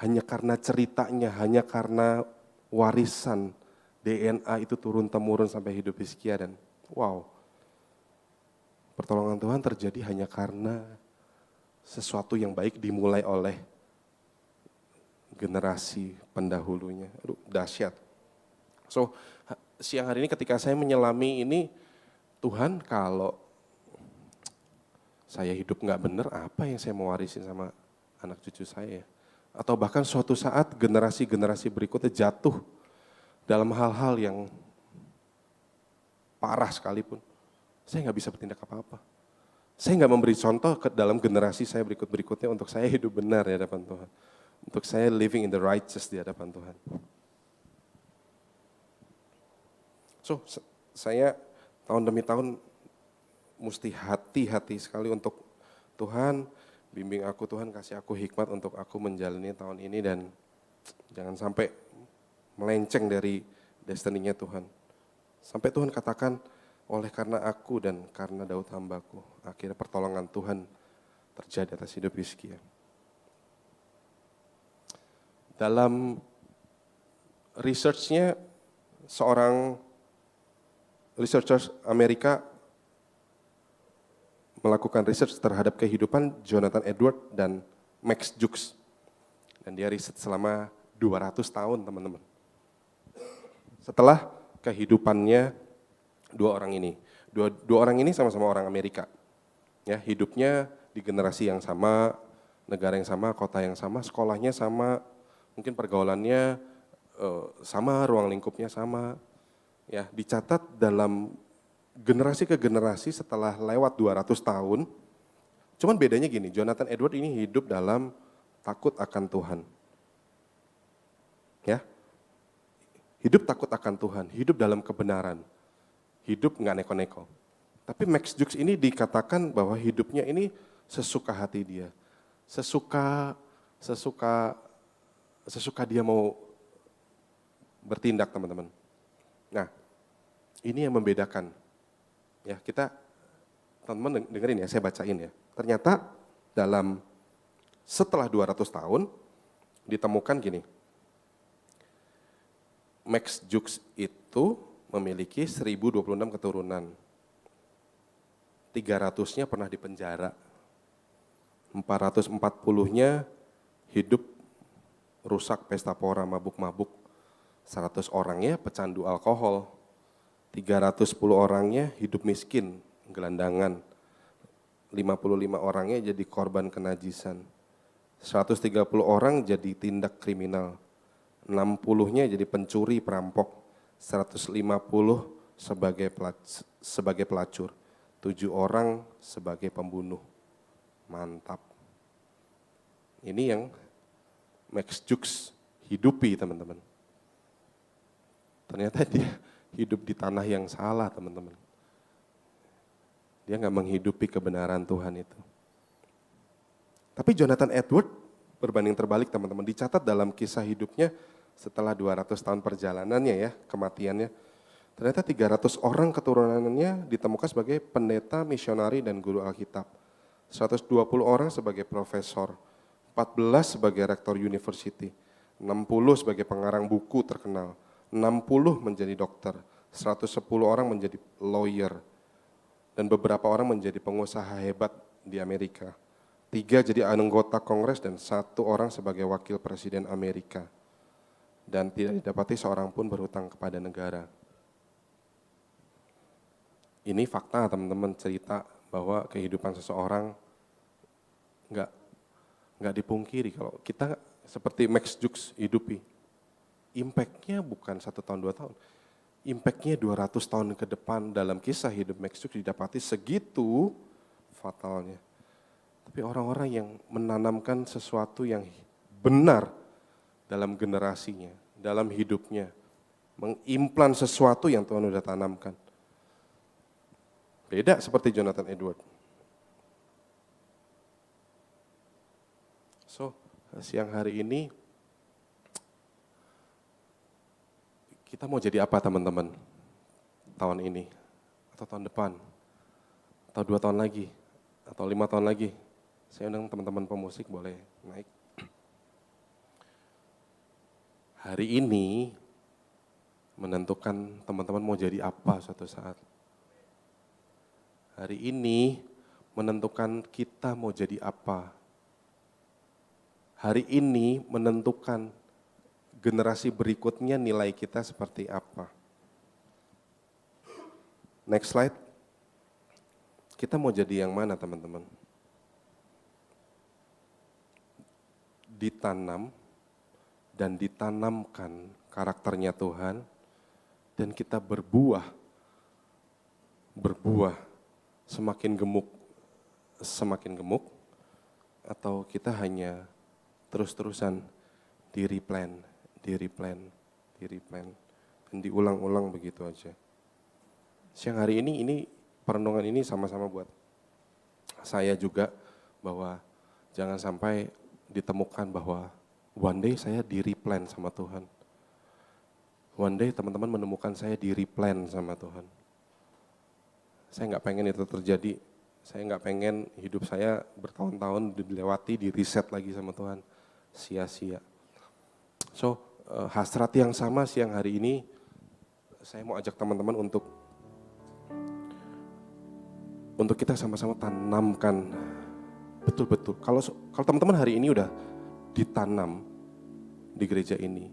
Hanya karena ceritanya, hanya karena warisan DNA itu turun-temurun sampai hidup Hizkia dan wow. Pertolongan Tuhan terjadi hanya karena sesuatu yang baik dimulai oleh generasi pendahulunya. Aduh, dahsyat. So, siang hari ini ketika saya menyelami ini, Tuhan kalau saya hidup nggak bener, apa yang saya mau warisin sama anak cucu saya? Atau bahkan suatu saat generasi-generasi berikutnya jatuh dalam hal-hal yang parah sekalipun, saya nggak bisa bertindak apa-apa. Saya nggak memberi contoh ke dalam generasi saya berikutnya untuk saya hidup benar di hadapan Tuhan. Untuk saya living in the righteous di hadapan Tuhan. So, saya tahun demi tahun mesti hati-hati sekali untuk Tuhan, bimbing aku Tuhan, kasih aku hikmat untuk aku menjalani tahun ini dan jangan sampai melenceng dari destiny-nya Tuhan. Sampai Tuhan katakan, oleh karena aku dan karena Daud hambaku, akhirnya pertolongan Tuhan terjadi atas hidup Hizkia. Dalam research-nya, seorang researcher Amerika melakukan research terhadap kehidupan Jonathan Edward dan Max Jukes. Dan dia riset selama 200 tahun, teman-teman. Setelah kehidupannya dua orang ini. Dua orang ini sama-sama orang Amerika. Ya, hidupnya di generasi yang sama, negara yang sama, kota yang sama, sekolahnya sama, mungkin pergaulannya sama, ruang lingkupnya sama. Ya, dicatat dalam generasi ke generasi setelah lewat 200 tahun, cuman bedanya gini, Jonathan Edward ini hidup dalam takut akan Tuhan. Ya, hidup takut akan Tuhan, hidup dalam kebenaran, hidup nggak neko-neko. Tapi Max Jukes ini dikatakan bahwa hidupnya ini sesuka hati dia, sesuka dia mau bertindak, teman-teman. Nah, ini yang membedakan. Ya, kita teman-teman dengerin ya, saya bacain ya. Ternyata setelah 200 tahun ditemukan gini. Max Jukes itu memiliki 1026 keturunan. 300-nya pernah dipenjara. 440-nya hidup rusak pesta pora, mabuk-mabuk. 100 orangnya pecandu alkohol. 310 orangnya hidup miskin, gelandangan. 55 orangnya jadi korban kenajisan. 130 orang jadi tindak kriminal. 60-nya jadi pencuri, perampok. 150 sebagai pelacur. 7 orang sebagai pembunuh. Mantap. Ini yang Max Jukes hidupi, teman-teman. Ternyata dia hidup di tanah yang salah, teman-teman. Dia nggak menghidupi kebenaran Tuhan itu. Tapi Jonathan Edward berbanding terbalik, teman-teman. Dicatat dalam kisah hidupnya setelah 200 tahun perjalanannya ya, kematiannya. Ternyata 300 orang keturunannya ditemukan sebagai pendeta, misionari, dan guru Alkitab. 120 orang sebagai profesor, 14 sebagai rektor university, 60 sebagai pengarang buku terkenal, 60 menjadi dokter, 110 orang menjadi lawyer, dan beberapa orang menjadi pengusaha hebat di Amerika. 3 jadi anggota Kongres dan 1 orang sebagai wakil presiden Amerika. Dan tidak didapati seorang pun berhutang kepada negara. Ini fakta, teman-teman, cerita bahwa kehidupan seseorang nggak dipungkiri kalau kita seperti Max Jukes hidupi. Impact-nya bukan 1 tahun, 2 tahun. Impact-nya 200 tahun ke depan dalam kisah hidup Max Jukes didapati segitu fatalnya. Tapi orang-orang yang menanamkan sesuatu yang benar dalam generasinya, dalam hidupnya, mengimplan sesuatu yang Tuhan sudah tanamkan. Beda seperti Jonathan Edward. So, siang hari ini kita mau jadi apa, teman-teman? Tahun ini, atau tahun depan, atau 2 tahun lagi, atau 5 tahun lagi. Saya undang teman-teman pemusik boleh naik. Hari ini menentukan teman-teman mau jadi apa suatu saat. Hari ini menentukan kita mau jadi apa. Hari ini menentukan generasi berikutnya nilai kita seperti apa. Next slide. Kita mau jadi yang mana teman-teman? Ditanam dan ditanamkan karakternya Tuhan, dan kita berbuah semakin gemuk, atau kita hanya terus-terusan di replan, dan diulang-ulang begitu aja. Siang hari ini perenungan ini sama-sama buat saya juga, bahwa jangan sampai ditemukan bahwa one day saya di replan sama Tuhan. One day teman-teman menemukan saya di replan sama Tuhan. Saya nggak pengen itu terjadi. Saya nggak pengen hidup saya bertahun-tahun dilewati, di reset lagi sama Tuhan. Sia-sia. So, hasrat yang sama siang hari ini, saya mau ajak teman-teman untuk kita sama-sama tanamkan betul-betul. Kalau teman-teman hari ini udah ditanam di gereja ini,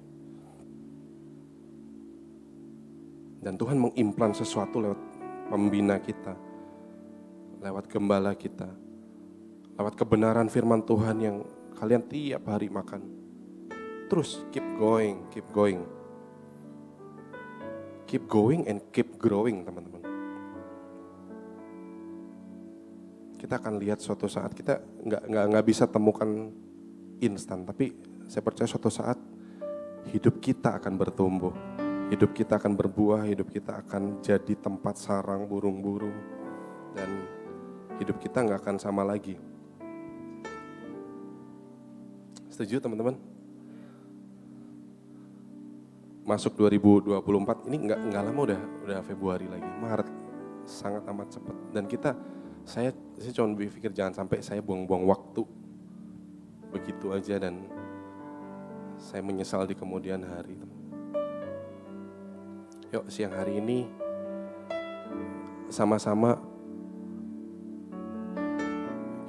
dan Tuhan mengimplan sesuatu lewat pembina kita, lewat gembala kita, lewat kebenaran firman Tuhan yang kalian tiap hari makan. Terus keep going and keep growing teman-teman. Kita akan lihat suatu saat, kita nggak bisa temukan instan, tapi saya percaya suatu saat hidup kita akan bertumbuh, hidup kita akan berbuah, hidup kita akan jadi tempat sarang burung-burung, dan hidup kita nggak akan sama lagi. Setuju teman-teman? Masuk 2024, ini nggak lama udah Februari lagi, Maret, sangat amat cepat. Dan saya cuma berpikir jangan sampai saya buang-buang waktu begitu aja dan saya menyesal di kemudian hari. Yuk siang hari ini sama-sama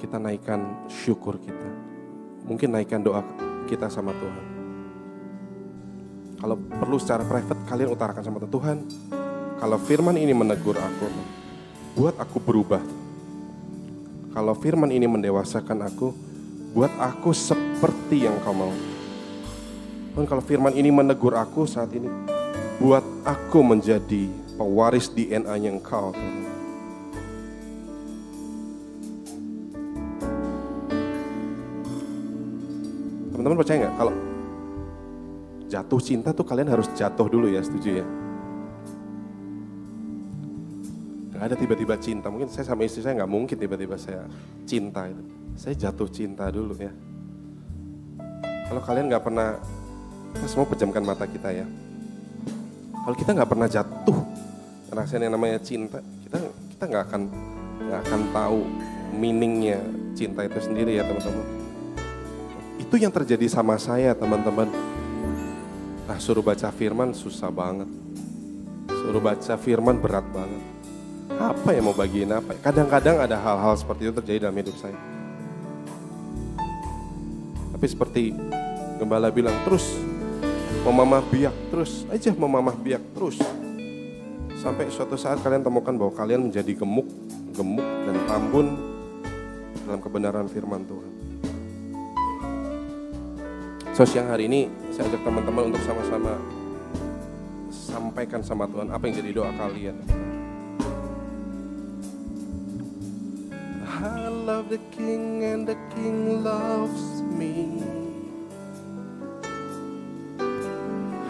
kita naikkan syukur kita. Mungkin naikkan doa kita sama Tuhan. Kalau perlu secara private kalian utarakan sama Tuhan. Kalau firman ini menegur aku, buat aku berubah. Kalau firman ini mendewasakan aku, buat aku seperti yang kau mau. Dan kalau firman ini menegur aku saat ini, buat aku menjadi pewaris DNA-nya Engkau, Tuhan. Teman-teman percaya nggak kalau jatuh cinta tuh kalian harus jatuh dulu ya, setuju ya? Gak ada tiba-tiba cinta, mungkin saya sama istri saya gak mungkin tiba-tiba saya cinta itu. Saya jatuh cinta dulu ya. Kalau kalian gak pernah, kita semua pejamkan mata kita ya. Kalau kita gak pernah jatuh, ngerasain yang namanya cinta, kita gak akan tahu meaningnya cinta itu sendiri ya teman-teman. Itu yang terjadi sama saya teman-teman. Nah suruh baca firman susah banget. Suruh baca firman berat banget. Apa yang mau bagiin apa? Kadang-kadang ada hal-hal seperti itu terjadi dalam hidup saya. Tapi seperti gembala bilang, terus memamah biak, terus aja memamah biak terus. Sampai suatu saat kalian temukan bahwa kalian menjadi gemuk dan tambun dalam kebenaran firman Tuhan. So siang hari ini saya ajak teman-teman untuk sama-sama sampaikan sama Tuhan apa yang jadi doa kalian. I love the King and the King loves me.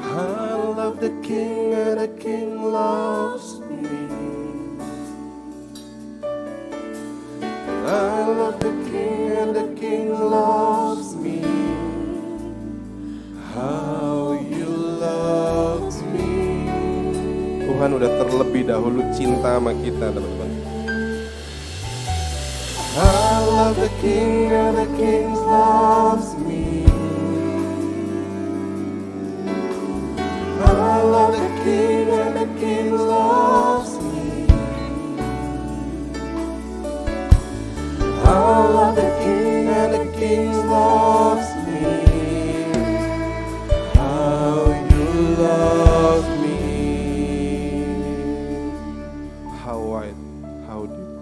I love the King and the King loves me. I love the King and the King loves me. How you love me. Tuhan udah terlebih dahulu cinta sama kita teman-teman. I love the King and the King loves me. I love the King and the King loves me. I love the King and the King loves me. How you love me. How wide, how deep.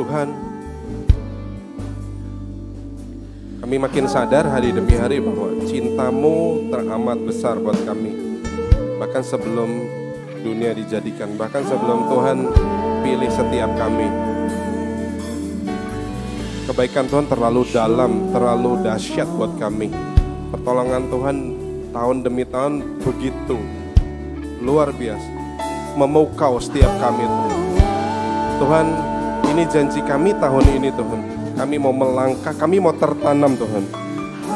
Tuhan, kami makin sadar hari demi hari bahwa cinta-Mu teramat besar buat kami. Bahkan sebelum dunia dijadikan, bahkan sebelum Tuhan pilih setiap kami. Kebaikan Tuhan terlalu dalam, terlalu dahsyat buat kami. Pertolongan Tuhan tahun demi tahun begitu luar biasa, memukau setiap kami Tuhan. Tuhan, ini janji kami tahun ini Tuhan. Kami mau melangkah, kami mau tertanam Tuhan.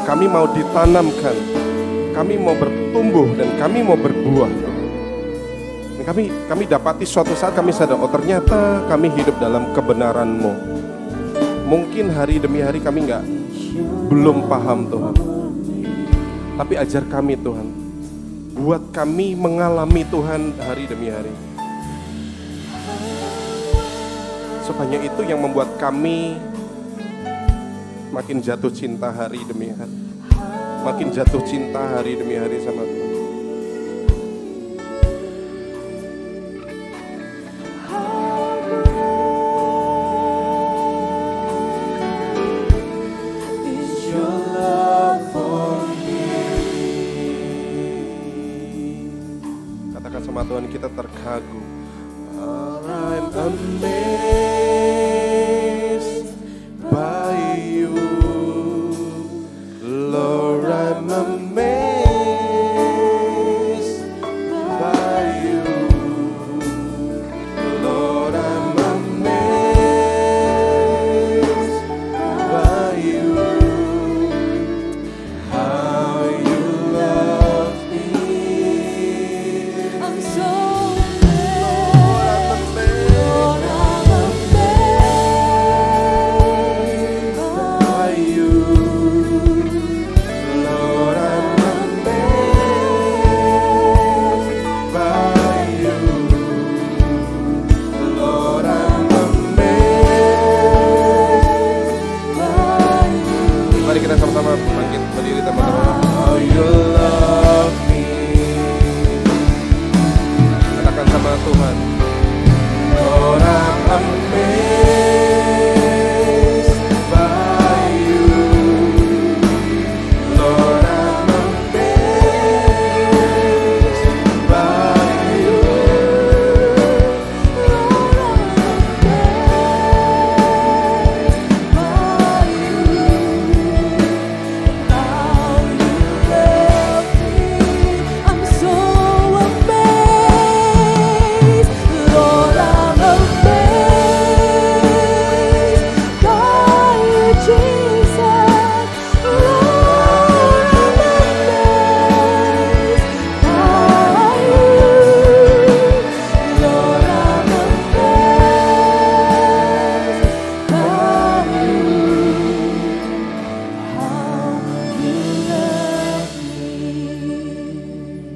Kami mau ditanamkan, kami mau bertumbuh dan kami mau berbuah. Dan kami dapati suatu saat kami sadar, oh ternyata kami hidup dalam kebenaran-Mu. Mungkin hari demi hari kami belum paham Tuhan. Tapi ajar kami Tuhan, buat kami mengalami Tuhan hari demi hari. Supaya itu yang membuat kami makin jatuh cinta hari demi hari. Makin jatuh cinta hari demi hari sama Tuhan. Katakan sama Tuhan, kita terkagum. I'm amazed.